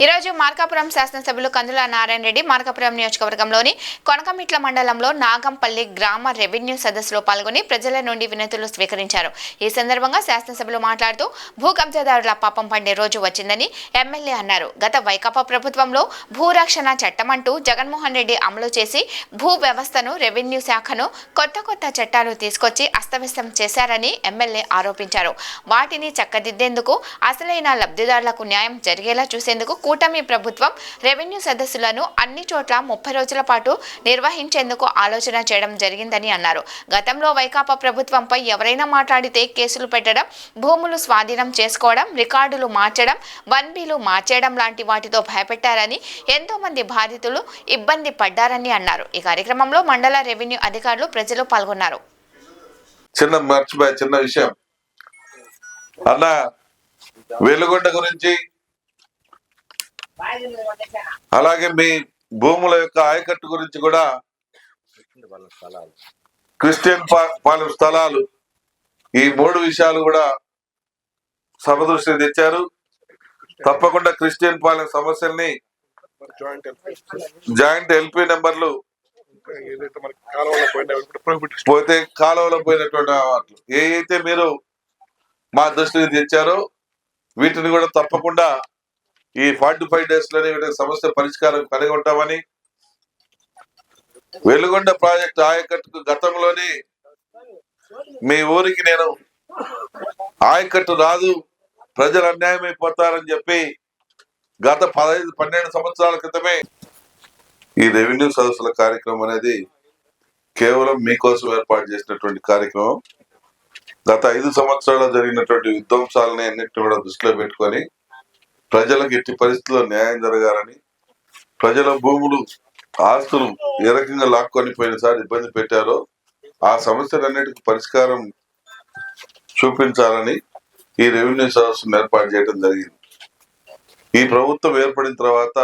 ఈరోజు మార్కాపురం శాసనసభ్యులు కందుల నారాయణ రెడ్డి మార్కాపురం నియోజకవర్గంలోని కొనకమిట్ల మండలంలో నాగంపల్లి గ్రామ రెవెన్యూ సదస్సులో పాల్గొని ప్రజల నుండి వినతులు స్వీకరించారు. ఈ సందర్భంగా శాసనసభ్యులు మాట్లాడుతూ భూ కబ్జాదారుల పాపం పండే రోజు వచ్చిందని ఎమ్మెల్యే అన్నారు. గత వైకాపా ప్రభుత్వంలో భూరక్షణ చట్టం అంటూ జగన్మోహన్ రెడ్డి అమలు చేసి భూ వ్యవస్థను రెవెన్యూ శాఖను కొత్త చట్టాలు తీసుకొచ్చి అస్తవ్యస్తం చేశారని ఎమ్మెల్యే ఆరోపించారు. వాటిని చక్కదిద్దేందుకు అసలైన లబ్ధిదారులకు న్యాయం జరిగేలా చూసేందుకు కూటమి ప్రభుత్వం రెవెన్యూ సదస్సులను అన్ని చోట్ల 30 రోజుల పాటు నిర్వహించేందుకు ఆలోచన చేయడం జరిగిందని అన్నారు. గతంలో వైకాపా ప్రభుత్వంపై ఎవరైనా మాట్లాడితే కేసులు పెట్టడం, భూములు స్వాధీనం చేసుకోవడం, రికార్డులు మార్చడం, 1Bలు మార్చేయడం లాంటి వాటితో భయపెట్టారని, ఎంతో మంది బాధితులు ఇబ్బంది పడ్డారని అన్నారు. ఈ కార్యక్రమంలో మండల రెవెన్యూ అధికారులు, ప్రజలు పాల్గొన్నారు. చిన్న విషయం అన్న, వెలుగొండ గురించి అలాగే మీ భూముల యొక్క ఆయకట్టు గురించి కూడా, క్రిస్టియన్ పాలెం స్థలాలు, ఈ 3 విషయాలు కూడా సభ దృష్టికి తెచ్చారు. తప్పకుండా క్రిస్టియన్ పాలెం సమస్యల్ని జాయింట్ ఎల్పీ నెంబర్లు పోతే కాలువలో పోయినటువంటి వాటి ఏవైతే మీరు మా దృష్టికి తెచ్చారో వీటిని కూడా తప్పకుండా ఈ 45 days లోనే వీటి సమస్య పరిష్కారం కలిగి ఉంటామని, వెలుగొండ ప్రాజెక్టు ఆయకట్టుకు గతంలోనే మీ ఊరికి నేను ఆయకట్టు రాదు, ప్రజలు అన్యాయం అయిపోతారని చెప్పి గత 12 సంవత్సరాల క్రితమే ఈ రెవెన్యూ సదస్సుల కార్యక్రమం అనేది కేవలం మీకోసం ఏర్పాటు చేసినటువంటి కార్యక్రమం. గత 5 సంవత్సరాల్లో జరిగినటువంటి విధ్వంసాలని అన్నింటినీ కూడా దృష్టిలో పెట్టుకొని ప్రజలకు ఎట్టి పరిస్థితుల్లో న్యాయం జరగాలని, ప్రజల భూములు, ఆస్తులు ఏ రకంగా లాక్కొని పోయినసారి ఇబ్బంది పెట్టారో ఆ సమస్యలన్నిటికీ పరిష్కారం చూపించాలని ఈ రెవెన్యూ సదస్సును ఏర్పాటు చేయడం జరిగింది. ఈ ప్రభుత్వం ఏర్పడిన తర్వాత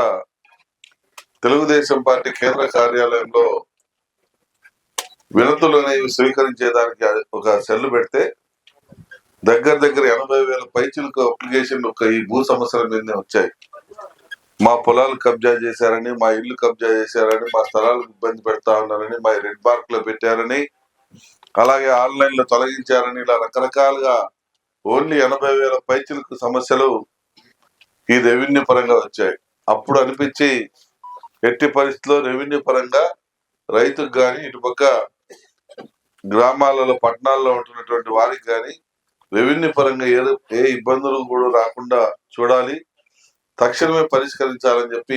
తెలుగుదేశం పార్టీ కేంద్ర కార్యాలయంలో వినతులు అనేవి స్వీకరించేదానికి ఒక సెల్ పెడితే దగ్గర 80,000 పైచిలకు అప్లికేషన్లు ఈ భూ సమస్యల మీదనే వచ్చాయి. మా పొలాలు కబ్జా చేశారని, మా ఇల్లు కబ్జా చేశారని, మా స్థలాలకు ఇబ్బంది పెడతా ఉన్నారని, మా రెడ్ మార్క్ లో పెట్టారని, అలాగే ఆన్లైన్ లో తొలగించారని, ఇలా రకరకాలుగా ఓన్లీ 80,000 పైచిలకు సమస్యలు ఈ రెవెన్యూ పరంగా వచ్చాయి. అప్పుడు అనిపించి ఎట్టి పరిస్థితుల్లో రెవెన్యూ పరంగా రైతుకు కానీ, ఇటుపక్క గ్రామాలలో పట్టణాల్లో ఉంటున్నటువంటి వారికి కానీ రెవెన్యూ పరంగా ఏ ఇబ్బందులు కూడా రాకుండా చూడాలి, తక్షణమే పరిష్కరించాలని చెప్పి